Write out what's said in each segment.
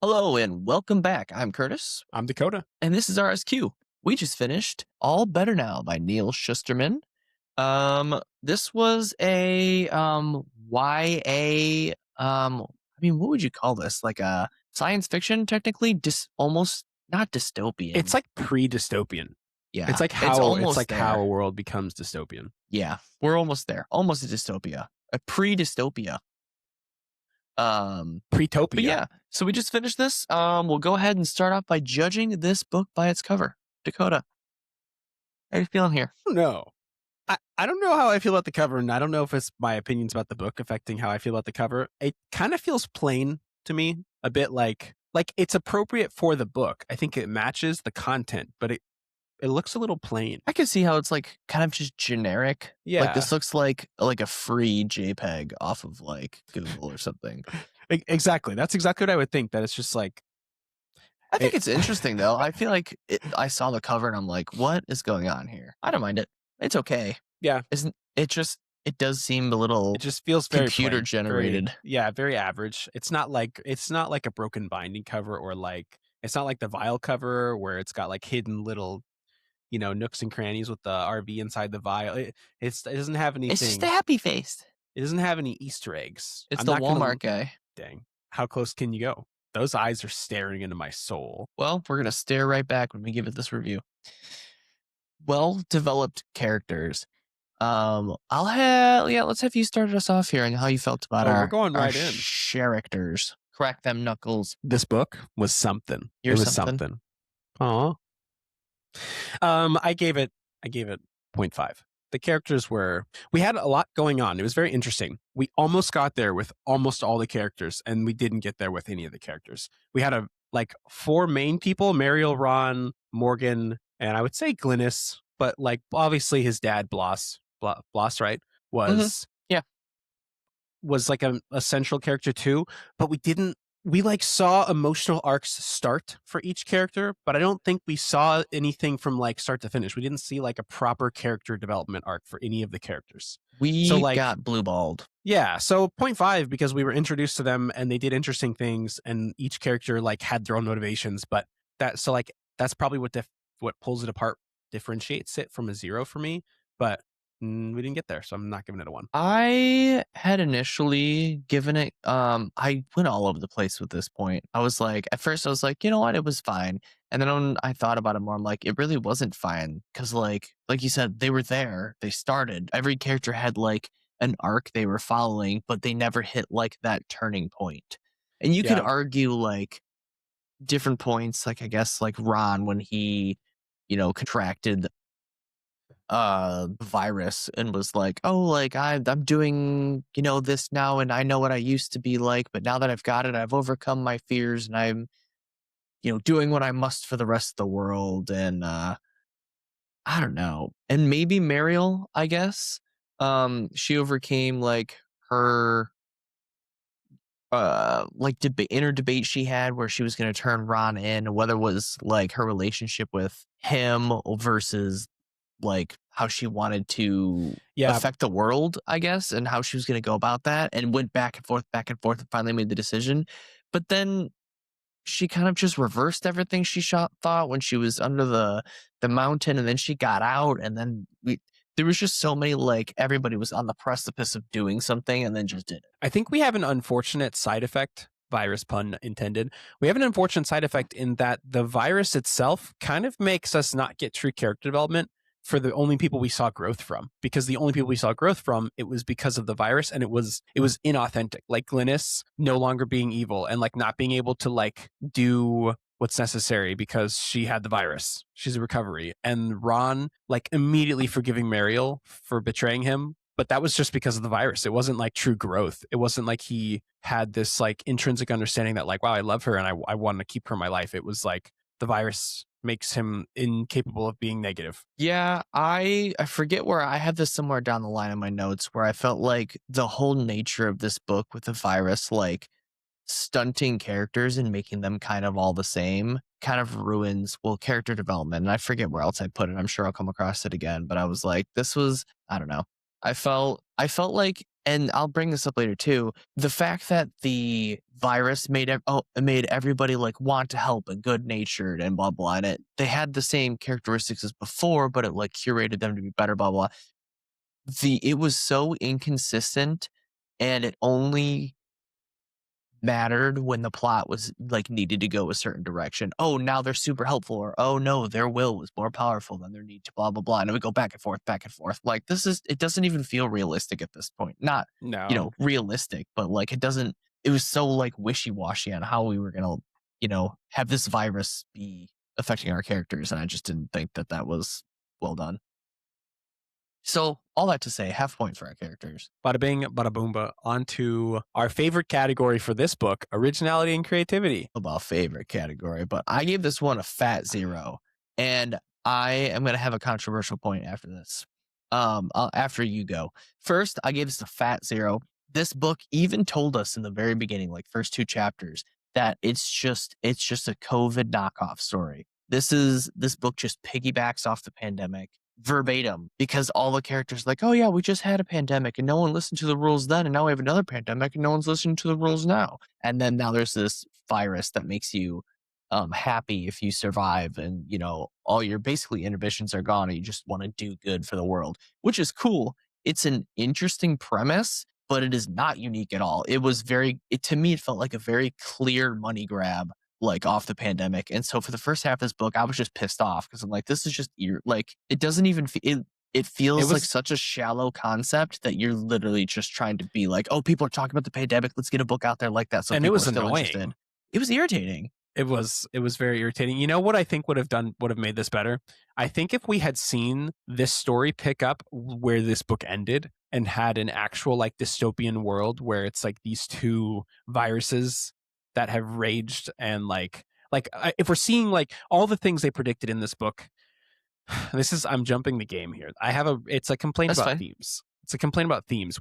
Hello and welcome back. I'm Curtis, I'm Dakota. and this is RSQ. We just finished All Better Now by Neal Shusterman. This was a YA what would you call this? Like a science fiction, technically, almost not dystopian. It's like pre-dystopian. Yeah, It's like how how a world becomes dystopian. Yeah, we're almost there. Almost a dystopia, a pre-dystopia. Pretopia. But yeah, so we just finished this. We'll go ahead and start off by judging this book by its cover. Dakota, how are you feeling here? No. I don't know how I feel about the cover, and I don't know if it's my opinions about the book affecting how I feel about the cover. It kind of feels plain to me, a bit like it's appropriate for the book. I think it matches the content, but it looks a little plain. I can see how it's like kind of just generic. Yeah. Like this looks like a free JPEG off of like Google or something. Exactly. That's exactly what I would think, that it's just like. I think it's interesting though. I feel like I saw the cover and I'm like, what is going on here? I don't mind it. It's okay. Yeah. It does seem a little. It just feels very computer plain, generated. Very average. It's not like a broken binding cover, or like it's not like the vial cover where it's got like hidden little, nooks and crannies with the RV inside the vial. It doesn't have anything. It's just a happy face. It doesn't have any Easter eggs. It's the Walmart guy. Dang. How close can you go? Those eyes are staring into my soul. Well, we're going to stare right back when we give it this review. Well-developed characters. Let's have you started us off here and how you felt about we're going right in. Characters. Crack them knuckles. This book was something. It was something. Aw. I gave it 0.5. The characters we had a lot going on. It was very interesting. We almost got there with almost all the characters, and we didn't get there with any of the characters. We had 4 main people: Mariel, Ron, Morgan, and I would say Glynis, but like obviously his dad, Bloss, right? Was was like a central character too, but we saw emotional arcs start for each character, but I don't think we saw anything from like start to finish. We didn't see like a proper character development arc for any of the characters. We got blue-balled. Yeah, so 0.5 because we were introduced to them and they did interesting things, and each character like had their own motivations, but that's probably what pulls it apart, differentiates it from a 0 for me, but we didn't get there, so I'm not giving it a 1. I had initially given it, I went all over the place with this point. I was like, at first I was like, you know what, it was fine. And then when I thought about it more, I'm like, it really wasn't fine. Because like you said, they were there, they started. Every character had like an arc they were following, but they never hit like that turning point. And you could argue like different points, like I guess like Ron when he, contracted virus and was like, oh, like I'm doing this now, and I know what I used to be like, but now that I've got it, I've overcome my fears, and I'm doing what I must for the rest of the world. And I don't know, and maybe Mariel, I guess, she overcame like her inner debate she had where she was going to turn Ron in, whether it was like her relationship with him versus like how she wanted to affect the world, I guess, and how she was going to go about that, and went back and forth and finally made the decision. But then she kind of just reversed everything she thought when she was under the mountain, and then she got out, and then there was just so many, like everybody was on the precipice of doing something and then just did it. I think we have an unfortunate side effect, virus pun intended. We have an unfortunate side effect in that the virus itself kind of makes us not get true character development for the only people we saw growth from, because the only people we saw growth from, it was because of the virus, and it was inauthentic. Like Glynis no longer being evil and like not being able to like do what's necessary because she had the virus. She's a recovery. And Ron like immediately forgiving Mariel for betraying him, but that was just because of the virus. It wasn't like true growth. It wasn't like he had this like intrinsic understanding that like, wow, I love her and I want to keep her in my life. It was like the virus makes him incapable of being negative. Yeah, I forget where I had this somewhere down the line in my notes where I felt like the whole nature of this book with the virus, like stunting characters and making them kind of all the same, kind of ruins character development. And I forget where else I put it. I'm sure I'll come across it again. But I was like, this was, I don't know. I felt like and I'll bring this up later too. The fact that the virus made everybody like want to help and good natured and blah blah, and they had the same characteristics as before, but it like curated them to be better, blah blah. It was so inconsistent, and it only mattered when the plot was like needed to go a certain direction. Oh, now they're super helpful, or oh no, their will was more powerful than their need to blah blah blah. And it would go back and forth, back and forth. Like it doesn't even feel realistic at this point. Not No. realistic, but like it was so like wishy-washy on how we were gonna, have this virus be affecting our characters. And I just didn't think that was well done. So all that to say, half point for our characters. Bada bing, bada boomba. On to our favorite category for this book, originality and creativity. About favorite category, but I gave this one a fat 0, and I am going to have a controversial point after this. After you go. First, I gave this a fat 0. This book even told us in the very beginning, like first 2 chapters, that it's just a COVID knockoff story. This book just piggybacks off the pandemic verbatim, because all the characters like, oh yeah, we just had a pandemic and no one listened to the rules then, and now we have another pandemic and no one's listening to the rules now. And then now there's this virus that makes you happy if you survive, and all your basically inhibitions are gone and you just want to do good for the world, which is cool. It's an interesting premise, but it is not unique at all. It was to me, it felt like a very clear money grab, like off the pandemic. And so for the first half of this book, I was just pissed off because I'm like, this is just like, it doesn't even it feels like such a shallow concept that you're literally just trying to be like, oh, people are talking about the pandemic, let's get a book out there like that. So and it was annoying. It was irritating. It was very irritating. You know what I think would have made this better? I think if we had seen this story pick up where this book ended and had an actual like dystopian world where it's like these 2 viruses that have raged, and like if we're seeing like all the things they predicted in this book, I'm jumping the game here. It's a complaint That's about fine. themes. It's a complaint about themes.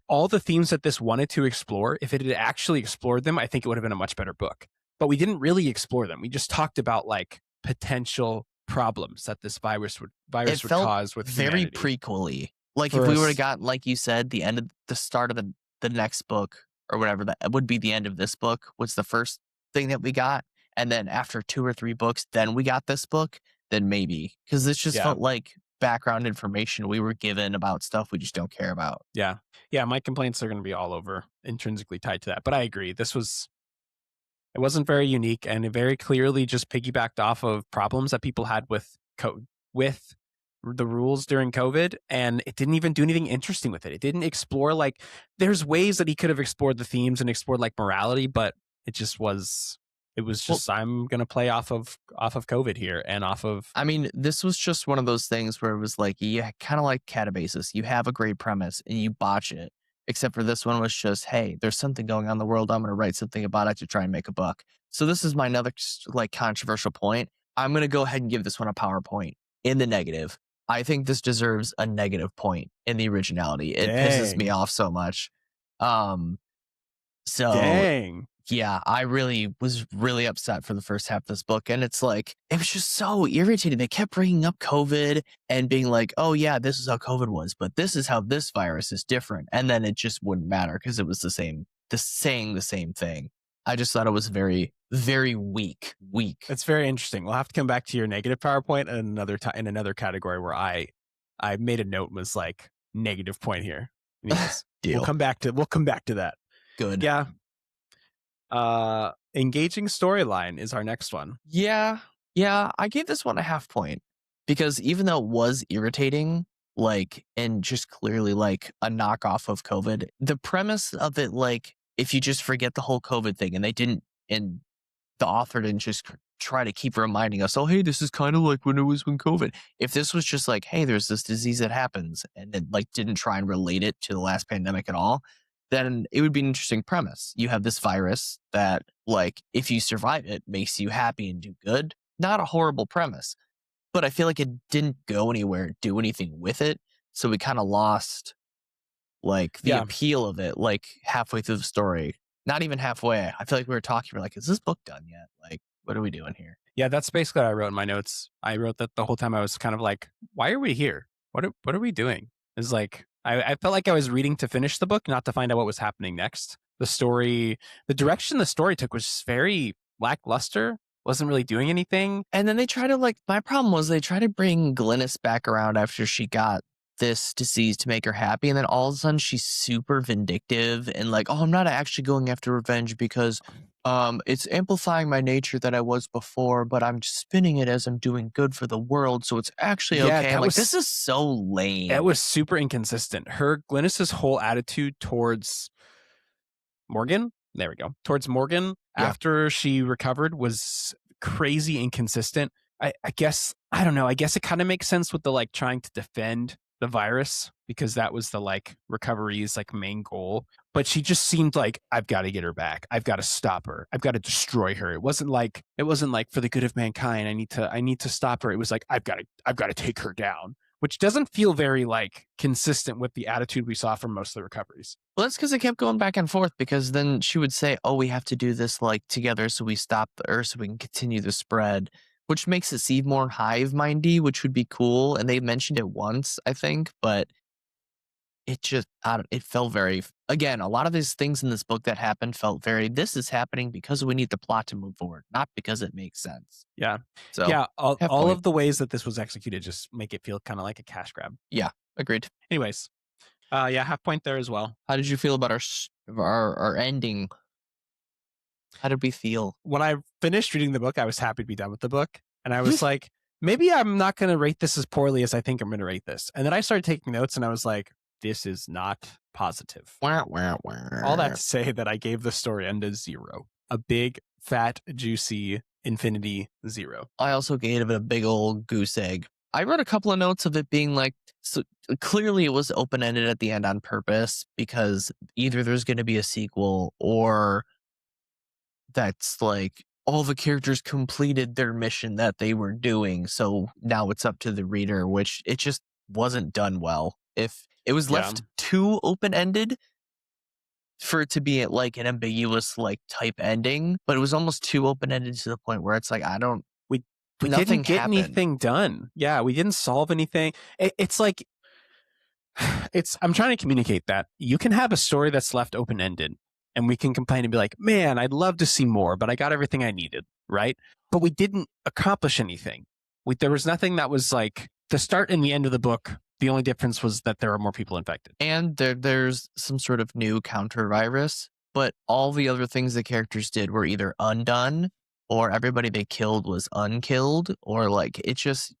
All the themes that this wanted to explore, if it had actually explored them, I think it would have been a much better book. But we didn't really explore them. We just talked about like potential problems that this virus would cause with very humanity. prequel-y. Like if we would have got, like you said, the start of the next book or whatever, that would be the end of this book was the first thing that we got. And then after 2 or 3 books, then we got this book, then maybe. Because this just felt like background information we were given about stuff we just don't care about. Yeah. Yeah, my complaints are going to be all over, intrinsically tied to that. But I agree. It wasn't very unique, and it very clearly just piggybacked off of problems that people had with the rules during COVID, and it didn't even do anything interesting with it. It didn't explore like there's ways that he could have explored the themes and explored like morality, but it was just I'm gonna play off of COVID here and off of. I mean, this was just one of those things where it was like, yeah, kind of like Catabasis. You have a great premise and you botch it. Except for this one was just, hey, there's something going on in the world. I'm going to write something about it to try and make a buck. So this is my another like controversial point. I'm going to go ahead and give this one a PowerPoint in the negative. I think this deserves a negative point in the originality. It pisses me off so much. Dang. Yeah, I was really upset for the first half of this book. And it's like, it was just so irritating. They kept bringing up COVID and being like, oh yeah, this is how COVID was, but this is how this virus is different. And then it just wouldn't matter because it was saying the same thing. I just thought it was very, very weak. It's very interesting. We'll have to come back to your negative PowerPoint in another category where I made a note was like negative point here. Yes. Deal. We'll come back to that. Good. Yeah. Engaging storyline is our next one. Yeah. I gave this one a half point because even though it was irritating, like, and just clearly like a knockoff of COVID, the premise of it, like, if you just forget the whole COVID thing and the author didn't just try to keep reminding us, oh, hey, this is kind of like when COVID. If this was just like, hey, there's this disease that happens, and it like didn't try and relate it to the last pandemic at all, then it would be an interesting premise. You have this virus that, like, if you survive it, makes you happy and do good. Not a horrible premise, but I feel like it didn't go anywhere, do anything with it. So we kind of lost, like, the appeal of it, like, halfway through the story. Not even halfway. I feel like we were like, is this book done yet? Like, what are we doing here? Yeah, that's basically what I wrote in my notes. I wrote that the whole time I was kind of like, why are we here? What are we doing? It's like, I felt like I was reading to finish the book, not to find out what was happening next. The direction the story took was very lackluster. Wasn't really doing anything. And then they try to my problem was they try to bring Glynis back around after she got this disease to make her happy. And then all of a sudden she's super vindictive and like, oh, I'm not actually going after revenge because it's amplifying my nature that I was before, but I'm just spinning it as I'm doing good for the world. So it's actually okay. I'm like, this is so lame. It was super inconsistent. Glynis's whole attitude towards Morgan, towards Morgan after she recovered was crazy inconsistent. I guess, I don't know. I guess it kind of makes sense with the trying to defend the virus because that was the recovery's main goal. But she just seemed like, I've got to get her back. I've got to stop her. I've got to destroy her. It wasn't like for the good of mankind. I need to stop her. It was like, I've got to take her down, which doesn't feel very consistent with the attitude we saw from most of the recoveries. Well, that's because it kept going back and forth because then she would say, oh, we have to do this together so we stop the Earth so we can continue the spread, which makes it seem more hive-mindy, which would be cool. And they mentioned it once, I think, but it just, it felt very, again, a lot of these things in this book that happened felt very, this is happening because we need the plot to move forward, not because it makes sense. Yeah. So yeah, all of the ways that this was executed just make it feel kind of like a cash grab. Yeah, agreed. Anyways, yeah, half point there as well. How did you feel about our ending? How did we feel? When I finished reading the book, I was happy to be done with the book. And I was like, maybe I'm not going to rate this as poorly as I think I'm going to rate this. And then I started taking notes and I was like, this is not positive. Wah, wah, wah. All that to say that I gave the story end a 0. A big, fat, juicy infinity 0. I also gave it a big old goose egg. I wrote a couple of notes of it being so clearly it was open-ended at the end on purpose because either there's going to be a sequel or that's all the characters completed their mission that they were doing. So now it's up to the reader, which it just wasn't done well. If it was left too open-ended for it to be an ambiguous type ending, but it was almost too open-ended to the point where it's we didn't get anything done. Yeah, we didn't solve anything. I'm trying to communicate that you can have a story that's left open-ended and we can complain and be like, man, I'd love to see more, but I got everything I needed, right? But we didn't accomplish anything. There was nothing that was the start and the end of the book. The only difference was that there are more people infected. And there's some sort of new counter virus, but all the other things the characters did were either undone or everybody they killed was unkilled, or they just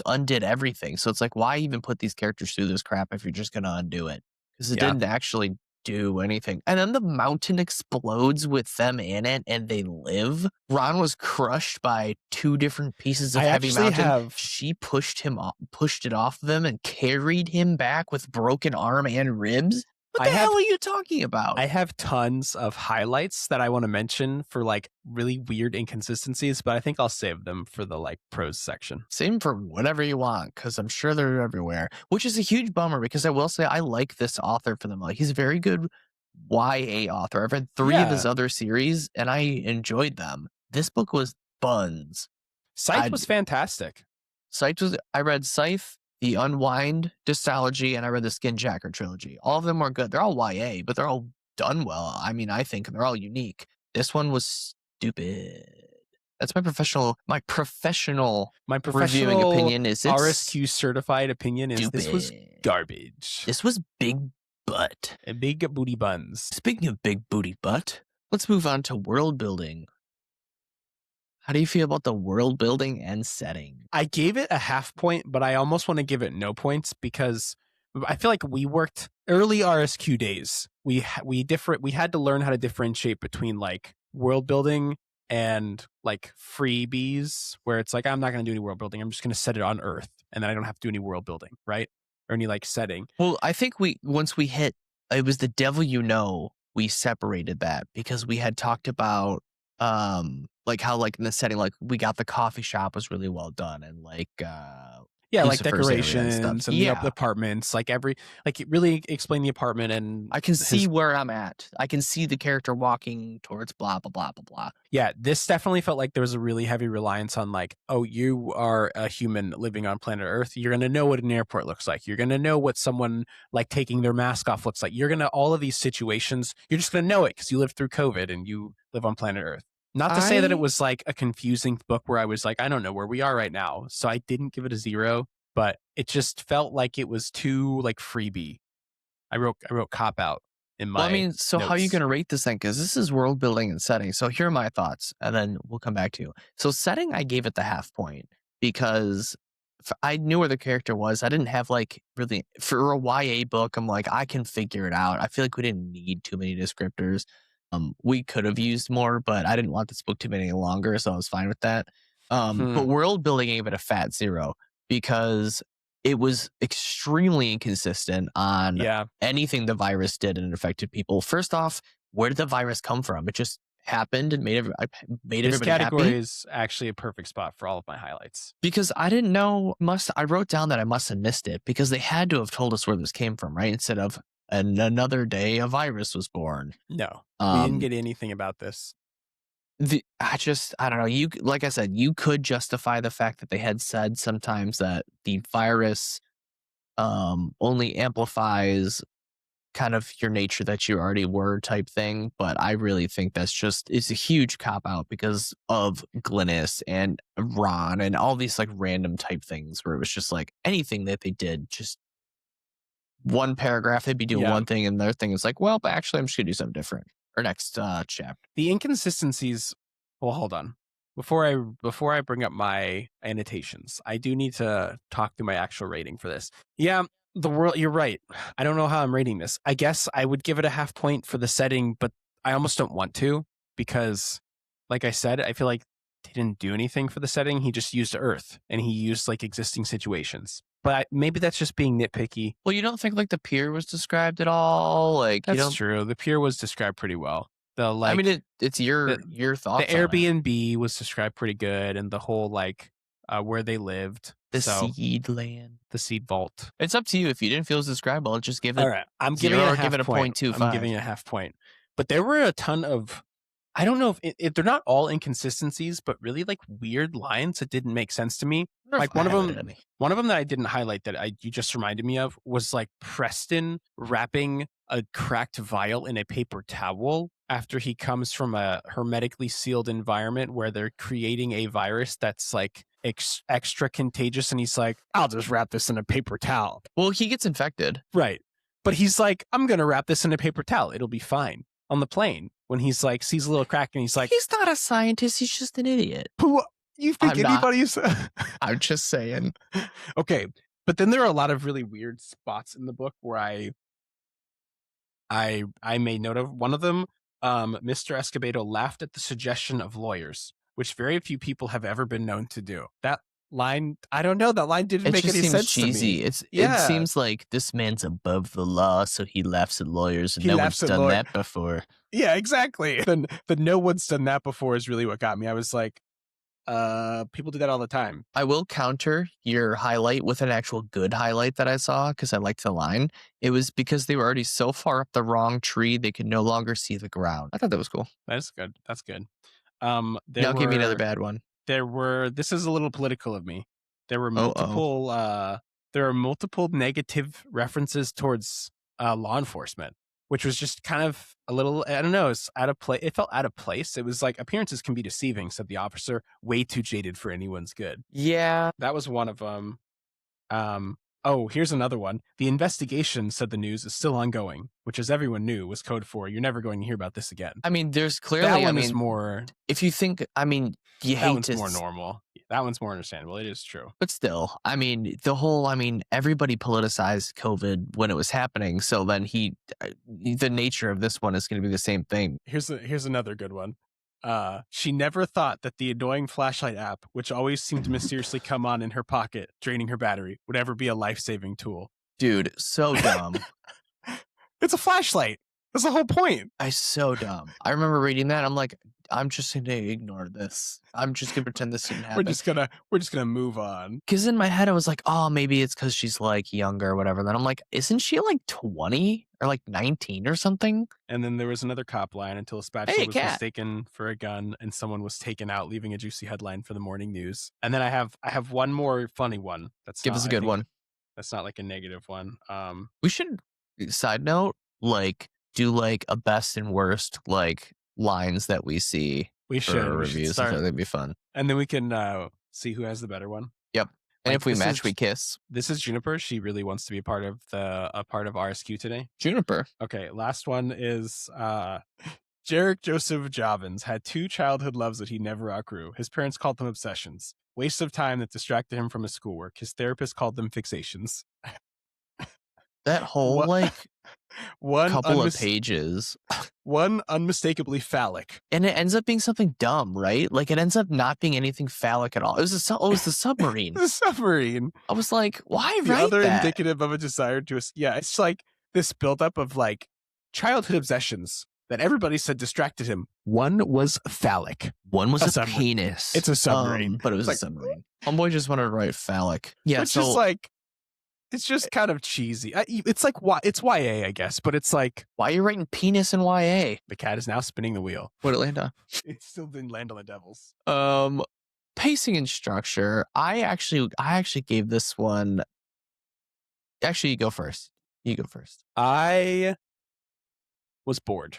undid everything. So it's why even put these characters through this crap if you're just going to undo it? Because it didn't actually do anything. And then the mountain explodes with them in it and they live. Ron was crushed by 2 different pieces of heavy mountain. She pushed it off them and carried him back with broken arm and ribs. What the hell are you talking about? I have tons of highlights that I want to mention for really weird inconsistencies, but I think I'll save them for the prose section. Same for whatever you want, because I'm sure they're everywhere, which is a huge bummer because I will say I like this author for them. He's a very good YA author. I've read 3 of his other series and I enjoyed them. This book was buns. Scythe was fantastic. I read Scythe, the Unwind Dystology, and I read the Skinjacker trilogy. All of them are good. They're all YA, but they're all done well. I mean, I think they're all unique. This one was stupid. That's my professional reviewing opinion. Is RSQ certified opinion is stupid. This was garbage. This was big butt. And big booty buns. Speaking of big booty butt, let's move on to world building. How do you feel about the world building and setting? I gave it a half point, but I almost want to give it no points because I feel like we worked early RSQ days. We had to learn how to differentiate between world building and freebies, where it's I'm not going to do any world building. I'm just going to set it on Earth, and then I don't have to do any world building, right? Or any setting. Well, I think once we hit, it was the devil we separated that because we had talked about how in the setting we got the coffee shop was really well done and Yeah, like Lucifer's area and decorations stuff. and the Yeah. apartments, like it really explained the apartment, and I can see where I'm at. I can see the character walking towards blah, blah, blah, blah, blah. Yeah, this definitely felt like there was a really heavy reliance on like, oh, you are a human living on planet Earth. You're going to know what an airport looks like. You're going to know what someone like taking their mask off looks like. You're going to, all of these situations, you're just going to know it because you lived through COVID and you live on planet Earth. Not to say that it was like a confusing book where I was like, I don't know where we are right now. So I didn't give it a 0, but it just felt like it was too like freebie. I wrote cop out in my notes. How are you going to rate this thing? Because this is world building and setting. So here are my thoughts, and then we'll come back to you. So setting, I gave it the half point because I knew where the character was. I didn't have like really, for a YA book, I'm like, I can figure it out. I feel like we didn't need too many descriptors. We could have used more, but I didn't want this book to be any longer, so I was fine with that. But world building gave it a fat 0 because it was extremely inconsistent on anything the virus did and it affected people. First off, where did the virus come from? It just happened and made everybody this category happy. Is actually a perfect spot for all of my highlights. Because I didn't know, I wrote down that I must have missed it because they had to have told us where this came from, right? Instead of another day a virus was born. No, we didn't get anything about this. I don't know. You, like I said, you could justify the fact that they had said sometimes that the virus only amplifies kind of your nature that you already were type thing. But I really think it's a huge cop out because of Glynis and Ron and all these like random type things where it was just like anything that they did, just one paragraph, they'd be doing one thing and their thing is like, well, but actually I'm just gonna do something different. Or next chapter. The inconsistencies. Well, hold on. Before I bring up my annotations, I do need to talk through my actual rating for this. Yeah, the world. You're right. I don't know how I'm rating this. I guess I would give it a half point for the setting, but I almost don't want to because, like I said, I feel like he didn't do anything for the setting. He just used Earth and he used like existing situations. But maybe that's just being nitpicky. Well, you don't think like the pier was described at all? Like that's true. The pier was described pretty well. I mean, it's your thoughts. The Airbnb was described pretty good, and the whole like where they lived, the seed land, the seed vault. It's up to you. If you didn't feel it was describable, just give it. All right, I'm giving it a half point. 0.25. I'm giving it a half point. But there were a ton of. I don't know if they're not all inconsistencies, but really like weird lines that didn't make sense to me. Like one of them that I didn't highlight that you just reminded me of was like Preston wrapping a cracked vial in a paper towel after he comes from a hermetically sealed environment where they're creating a virus that's like extra contagious, and he's like, I'll just wrap this in a paper towel. Well, he gets infected. Right. But he's like, I'm going to wrap this in a paper towel. It'll be fine. On the plane, when he's like, sees a little crack and he's like, he's not a scientist. He's just an idiot. Who you think anybody's? I'm just saying. Okay. But then there are a lot of really weird spots in the book where I made note of. One of them, Mr. Escobedo laughed at the suggestion of lawyers, which very few people have ever been known to do. That line, I don't know. That line didn't make any sense cheesy. To me. It seems like this man's above the law, so he laughs at lawyers, and no one's done that before. Yeah, exactly. The no one's done that before is really what got me. I was like, people do that all the time. I will counter your highlight with an actual good highlight that I saw because I liked the line. It was because they were already so far up the wrong tree they could no longer see the ground. I thought that was cool. That's good. Now give me another bad one. This is a little political of me. There were multiple negative references towards law enforcement, which was just kind of a little, I don't know, it's out of place. It felt out of place. It was like, appearances can be deceiving, said the officer, way too jaded for anyone's good. Yeah. That was one of them. Oh, here's another one. The investigation, said the news, is still ongoing, which, as everyone knew, was code for you're never going to hear about this again. I mean, there's clearly, that one is more. If you think, I mean, that one's more normal. That one's more understandable. It is true. But still, I mean, everybody politicized COVID when it was happening. So then the nature of this one is going to be the same thing. Here's another good one. She never thought that the annoying flashlight app, which always seemed to mysteriously come on in her pocket, draining her battery, would ever be a life-saving tool. Dude, so dumb. It's a flashlight. That's the whole point. So dumb. I remember reading that. I'm like, I'm just gonna ignore this. I'm just gonna pretend this didn't happen. We're just gonna move on. Because in my head I was like, oh, maybe it's because she's like younger or whatever. Then I'm like, isn't she like 20 or like 19 or something? And then there was another cop line until a spatula was mistaken for a gun and someone was taken out, leaving a juicy headline for the morning news. And then I have one more funny one. Give us a good one. That's not like a negative one. We should, side note, like do like a best and worst like lines that we see. We should reviews. I think that'd be fun. And then we can see who has the better one. Yep. And if we match, we kiss. This is Juniper. She really wants to be a part of RSQ today. Juniper. Okay, last one is Jarek Joseph Jobbins had 2 childhood loves that he never outgrew. His parents called them obsessions. Waste of time that distracted him from his schoolwork. His therapist called them fixations. That whole couple of pages. One unmistakably phallic. And it ends up being something dumb, right? Like it ends up not being anything phallic at all. It was the submarine. The submarine. I was like, why the write other that? Indicative of a desire to... Yeah, it's like this buildup of like childhood obsessions that everybody said distracted him. One was phallic. One was a penis. It's a submarine. But it was a submarine. Homeboy just wanted to write phallic. Yeah, it's just like... It's just kind of cheesy. It's like it's YA, I guess, but it's like, why are you writing penis in YA? The cat is now spinning the wheel. What'd it land on? It still didn't land on the Devils. Pacing and structure. I actually gave this one. Actually, you go first. I was bored,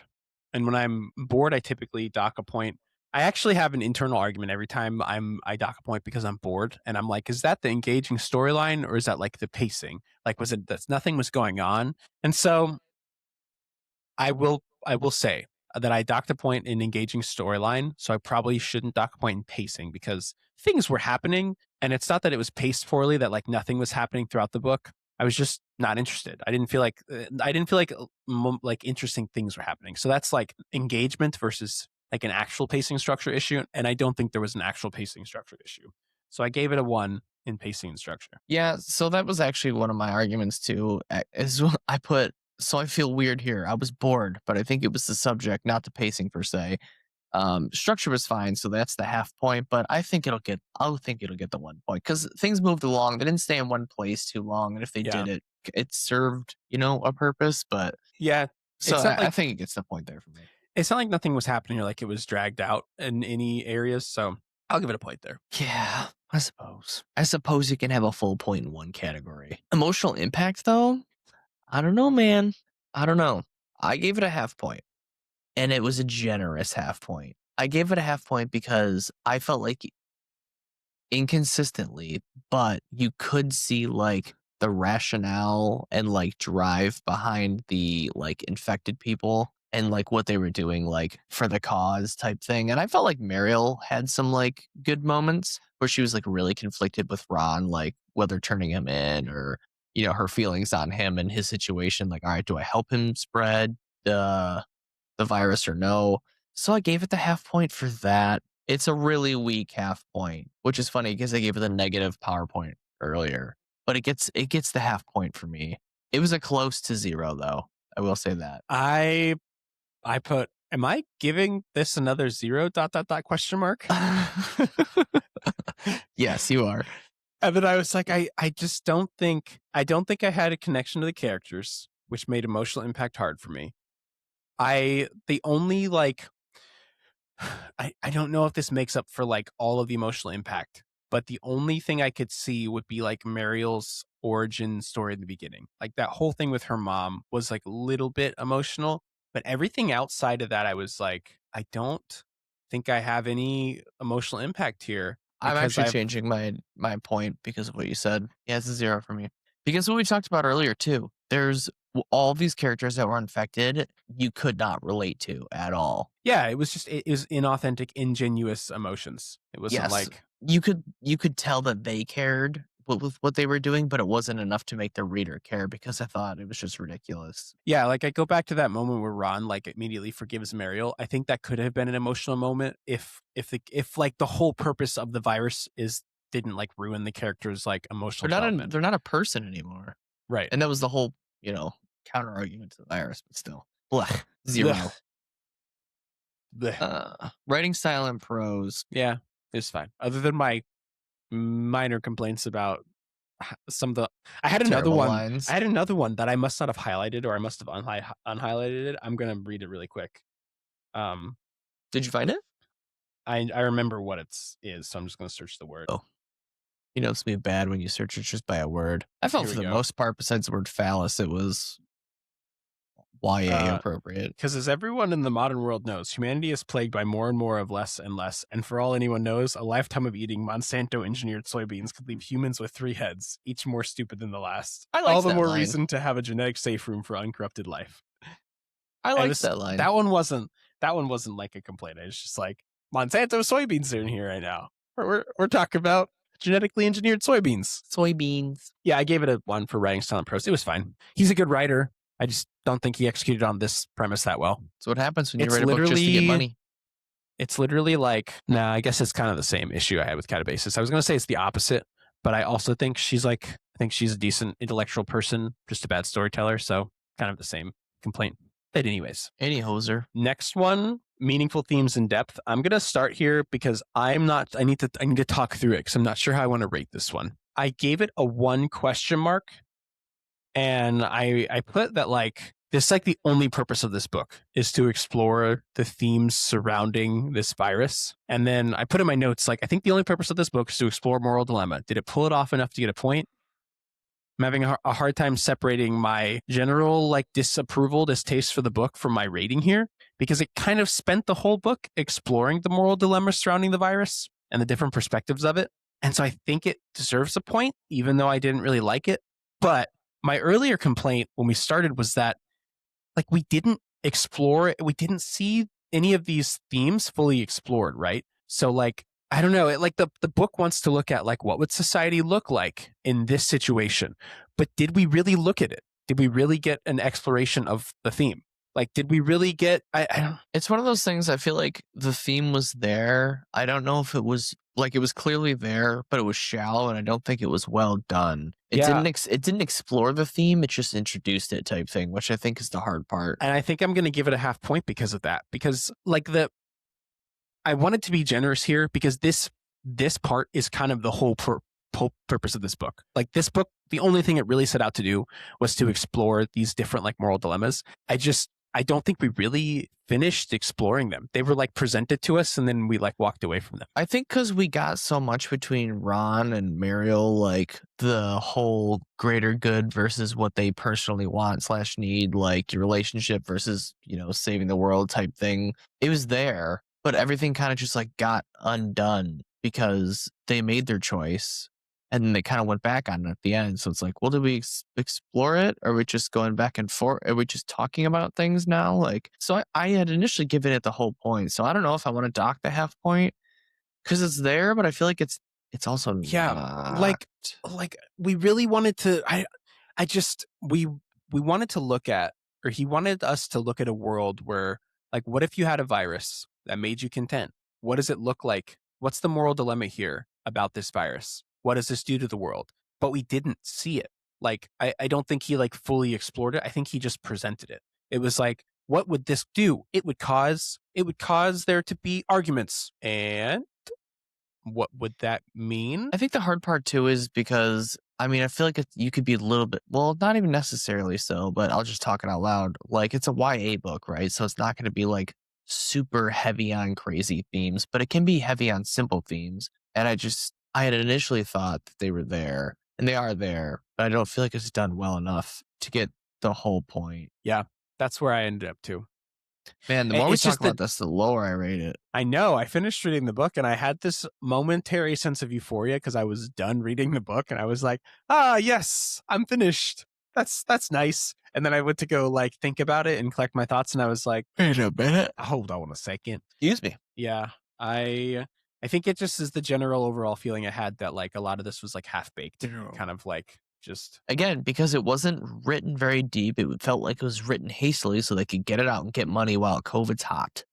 and when I'm bored, I typically dock a point. I actually have an internal argument every time I dock a point because I'm bored, and I'm like, is that the engaging storyline or is that like the pacing? Like, was it that nothing was going on? And so I will say that I docked a point in engaging storyline, so I probably shouldn't dock a point in pacing because things were happening, and it's not that it was paced poorly, that like nothing was happening throughout the book. I was just not interested. I didn't feel like interesting things were happening. So that's like engagement versus like an actual pacing structure issue, and I don't think there was an actual pacing structure issue. So I gave it a 1 in pacing and structure. Yeah, so that was actually one of my arguments too. So I feel weird here. I was bored, but I think it was the subject, not the pacing per se. Structure was fine, so that's the half point, but I think it'll get the 1 point because things moved along. They didn't stay in one place too long, and if they did, it served a purpose. But yeah, so I think it gets the point there for me. It's not like nothing was happening or like it was dragged out in any areas, so I'll give it a point there. Yeah, I suppose you can have a full point in one category. Emotional impact, though, I don't know, man. I don't know. I gave it a half point, and it was a generous half point. I gave it a half point because I felt like inconsistently, but you could see like the rationale and like drive behind the like infected people and like what they were doing like for the cause type thing. And I felt like Mariel had some like good moments where she was like really conflicted with Ron, like whether turning him in or, her feelings on him and his situation. Like, all right, do I help him spread the virus or no? So I gave it the half point for that. It's a really weak half point, which is funny because I gave it a negative PowerPoint earlier, but it gets the half point for me. It was a close to 0 though. I will say that. I put, am I giving this another 0 ... question mark? Yes, you are. And then I was like, I don't think I had a connection to the characters, which made emotional impact hard for me. I don't know if this makes up for like all of the emotional impact, but the only thing I could see would be like Mariel's origin story in the beginning. Like that whole thing with her mom was like a little bit emotional, but everything outside of that, I was like, I don't think I have any emotional impact here. I'm actually changing my point because of what you said. Yeah, it's a 0 for me. Because what we talked about earlier too, there's all these characters that were infected you could not relate to at all. Yeah, it was inauthentic, ingenuous emotions. It wasn't like you could tell that they cared with what they were doing, but it wasn't enough to make the reader care because I thought it was just ridiculous. Yeah, like I go back to that moment where Ron like immediately forgives Mariel. I think that could have been an emotional moment if like the whole purpose of the virus didn't like ruin the character's like emotional development. They're not a person anymore. Right. And that was the whole, counter argument to the virus, but still. Blech. 0. Writing style and prose. Yeah, it's fine. Other than my minor complaints about some of the, I had another one. Lines. I had another one that I must not have highlighted, or I must have unhighlighted it. I'm gonna read it really quick. Did you find it? I remember what it is, so I'm just gonna search the word. Oh, you know, it's gonna be bad when you search it just by a word. I felt for the most part, besides the word phallus, it was YA appropriate. Because as everyone in the modern world knows, humanity is plagued by more and more of less and less. And for all anyone knows, a lifetime of eating Monsanto engineered soybeans could leave humans with 3 heads, each more stupid than the last. I like all the more line. reason to have a genetic safe room for uncorrupted life. I like that line. That one wasn't like a complaint. It's just like, Monsanto soybeans are in here right now. We're talking about genetically engineered soybeans. Yeah, I gave it a 1 for writing style and prose. It was fine. He's a good writer. I just don't think he executed on this premise that well. So what happens when you write a book just to get money? It's literally like, I guess it's kind of the same issue I had with Catabasis. I was going to say it's the opposite, but I also think she's a decent intellectual person, just a bad storyteller. So kind of the same complaint. But anyways. Any hoser. Next one, meaningful themes in depth. I'm going to start here because I need to talk through it because I'm not sure how I want to rate this one. I gave it a 1 question mark. And I put that this the only purpose of this book is to explore the themes surrounding this virus. And then I put in my notes, I think the only purpose of this book is to explore moral dilemma. Did it pull it off enough to get a point? I'm having a hard time separating my general distaste for the book from my rating here, because it kind of spent the whole book exploring the moral dilemma surrounding the virus and the different perspectives of it. And so I think it deserves a point, even though I didn't really like it. But my earlier complaint when we started was that we didn't explore, we didn't see any of these themes fully explored, right? So I don't know, the book wants to look at what would society look like in this situation? But did we really look at it? Did we really get an exploration of the theme? Did we really get, I don't. It's one of those things, I feel like the theme was there. I don't know if it was, it was clearly there, but it was shallow, and I don't think it was well done. It didn't explore the theme, it just introduced it type thing, which I think is the hard part. And I think I'm going to give it a half point because of that. Because I wanted to be generous here because this part is kind of the whole purpose of this book. This book, the only thing it really set out to do was to explore these different moral dilemmas. I don't think we really finished exploring them. They were presented to us and then we walked away from them. I think because we got so much between Ron and Mariel, the whole greater good versus what they personally want / need, your relationship versus, saving the world type thing. It was there, but everything kind of just got undone because they made their choice. And then they kind of went back on it at the end. So it's well, did we explore it? Or are we just going back and forth? Are we just talking about things now? So I had initially given it the whole point. So I don't know if I want to dock the half point because it's there, but I feel like it's also not. We really wanted to. We wanted to look at, or he wanted us to look at a world where what if you had a virus that made you content? What does it look like? What's the moral dilemma here about this virus? What does this do to the world? But we didn't see it. I don't think he fully explored it. I think he just presented it. It was what would this do? It would cause there to be arguments. And what would that mean? I think the hard part too is because, I feel like you could be a little bit, well, not even necessarily so, but I'll just talk it out loud. It's a YA book, right? So it's not going to be super heavy on crazy themes, but it can be heavy on simple themes. And I had initially thought that they were there, and they are there, but I don't feel like it's done well enough to get the whole point. Yeah, that's where I ended up too. Man, the more we talk about this, the lower I rate it. I know. I finished reading the book, and I had this momentary sense of euphoria because I was done reading the book, and I was like, yes, I'm finished. That's nice. And then I went to go think about it and collect my thoughts, and I was like, wait a minute. Hold on a second. Excuse me. Yeah, I think it just is the general overall feeling I had that a lot of this was half-baked, kind of just... Again, because it wasn't written very deep, it felt like it was written hastily so they could get it out and get money while COVID's hot.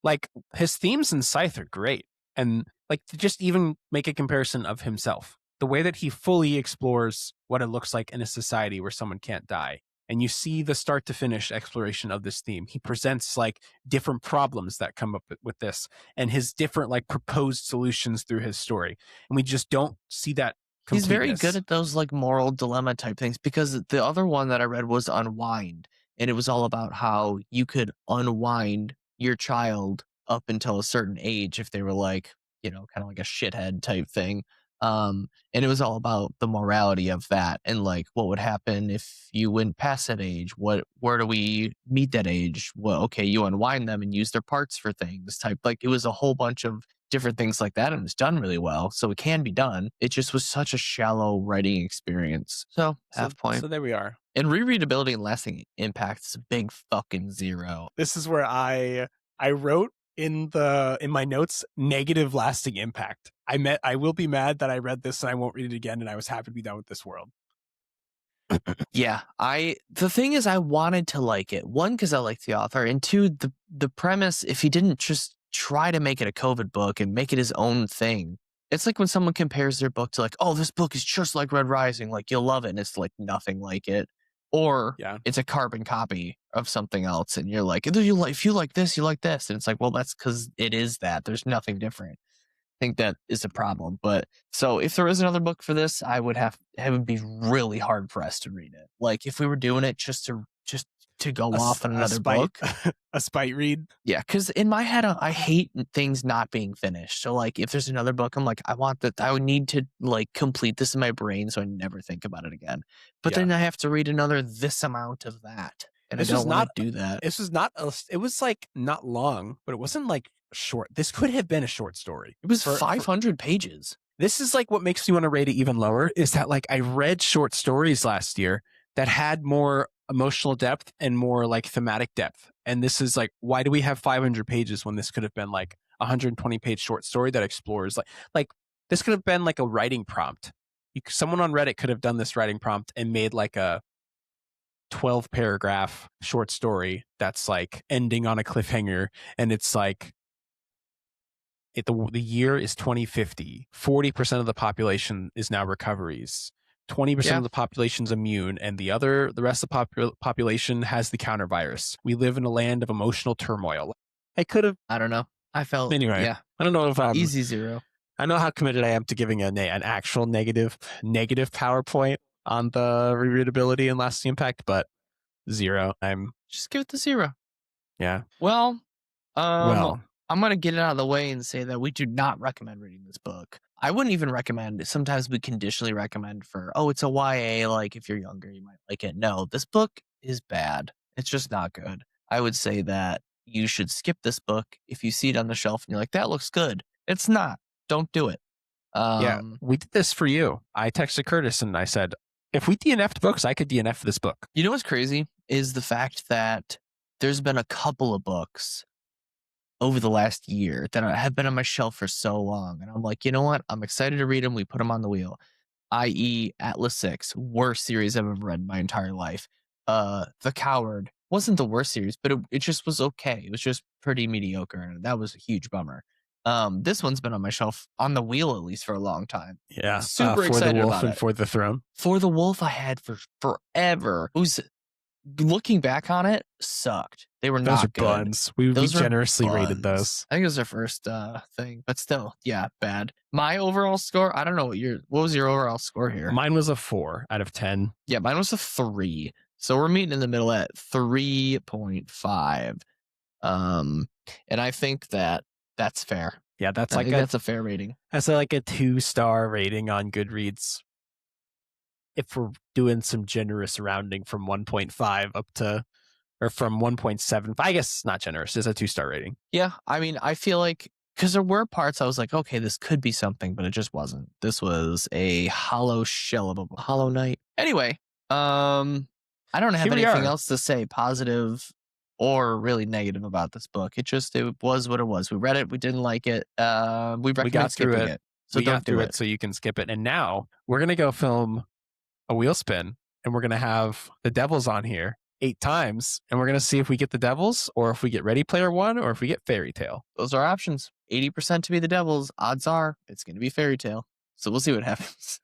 His themes in Scythe are great. And to just even make a comparison of himself, the way that he fully explores what it looks like in a society where someone can't die and you see the start to finish exploration of this theme. He presents like different problems that come up with this and his different like proposed solutions through his story. And we just don't see that completeness. He's very good at those like moral dilemma type things, because the other one that I read was Unwind, and it was all about how you could unwind your child up until a certain age if they were like, kind of like a shithead type thing. And it was all about the morality of that and like what would happen if you went past that age. Where do we meet that age? Well, okay, you unwind them and use their parts for things type. Like it was a whole bunch of different things like that, and it's done really well. So it can be done. It just was such a shallow writing experience. So half point. So there we are. And rereadability and lasting impact is a big fucking 0. This is where I wrote in my notes negative lasting impact. I will be mad that I read this and I won't read it again, and I was happy to be done with this world. Yeah, the thing is I wanted to like it. One, because I liked the author, and two, the premise, if he didn't just try to make it a COVID book and make it his own thing. It's like when someone compares their book to like, oh, this book is just like Red Rising, like you'll love it, and it's like nothing like it. Or it's a carbon copy of something else, and you're like, if you like this, you like this. And it's like, well, that's because it is that. There's nothing different. I think that is a problem. But so if there is another book for this, I would have it be really hard pressed to read it. Like if we were doing it just to go off on another book. A spite read. Yeah, because in my head, I hate things not being finished. So like if there's another book, I'm like, I would need to like complete this in my brain so I never think about it again. But then I have to read another this amount of that. And I don't want to do that. This was not, it was like not long, but it wasn't like short. This could have been a short story. It was 500 pages. This is like what makes me want to rate it even lower, is that like I read short stories last year that had more emotional depth and more like thematic depth. And this is like, why do we have 500 pages when this could have been like a 120-page short story that explores like this could have been like a writing prompt. Someone on Reddit could have done this writing prompt and made like a 12-paragraph short story that's like ending on a cliffhanger, and it's like the year is 2050. 40% of the population is now recoveries. 20% of the population's immune, and the rest of the population has the counter virus. We live in a land of emotional turmoil. I could have. I don't know. I felt anyway. Yeah, I don't know if I'm easy 0. I know how committed I am to giving an actual negative PowerPoint on the rereadability and lasting impact, but 0. I'm just give it the 0. Yeah. Well, I'm going to get it out of the way and say that we do not recommend reading this book. I wouldn't even recommend it. Sometimes we conditionally recommend for, it's a YA, like if you're younger, you might like it. No, this book is bad. It's just not good. I would say that you should skip this book if you see it on the shelf and you're like, that looks good. It's not. Don't do it. We did this for you. I texted Curtis and I said, if we DNF'd books, I could DNF this book. You know what's crazy is the fact that there's been a couple of books over the last year that have been on my shelf for so long. And I'm like, you know what? I'm excited to read them. We put them on the wheel. I.e. Atlas 6, worst series I've ever read in my entire life. The Coward wasn't the worst series, but it just was okay. It was just pretty mediocre. And that was a huge bummer. This one's been on my shelf, on the wheel at least, for a long time. Yeah. Super excited about it. For the Wolf and For the Throne. For the Wolf I had for forever. Looking back on it, sucked. They were not good. Buns. We generously rated those. I think it was their first thing, but still, yeah, bad. My overall score, I don't know what was your overall score here? Mine was a 4 out of 10. Yeah, mine was a 3. So we're meeting in the middle at 3.5. And I think that's fair. Yeah, that's a fair rating. That's like a 2-star rating on Goodreads. If we're doing some generous rounding from 1.5 up to, or from 1.7, I guess it's not generous. It's a 2-star rating. Yeah, I mean, I feel like, because there were parts I was like, okay, this could be something, but it just wasn't. This was a hollow shell of a Hollow Knight. Anyway, I don't have anything else to say positive or really negative about this book. It was what it was. We read it. We didn't like it. We recommend skipping it. So we got through it so you can skip it. And now we're going to go film a wheel spin, and we're going to have the Devils on here 8 times, and we're going to see if we get the Devils, or if we get Ready Player One, or if we get Fairy Tale. Those are options. 80% to be the Devils. Odds are it's going to be Fairy Tale. So we'll see what happens.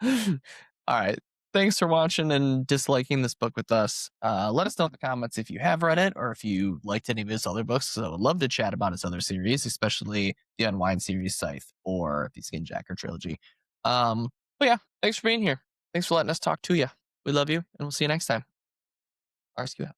All right. thanks for watching and disliking this book with us. Let us know in the comments if you have read it or if you liked any of his other books. So I would love to chat about his other series, especially the Unwind series, Scythe, or the Skinjacker trilogy. But yeah, thanks for being here. Thanks for letting us talk to you. We love you, and we'll see you next time. RSQ out.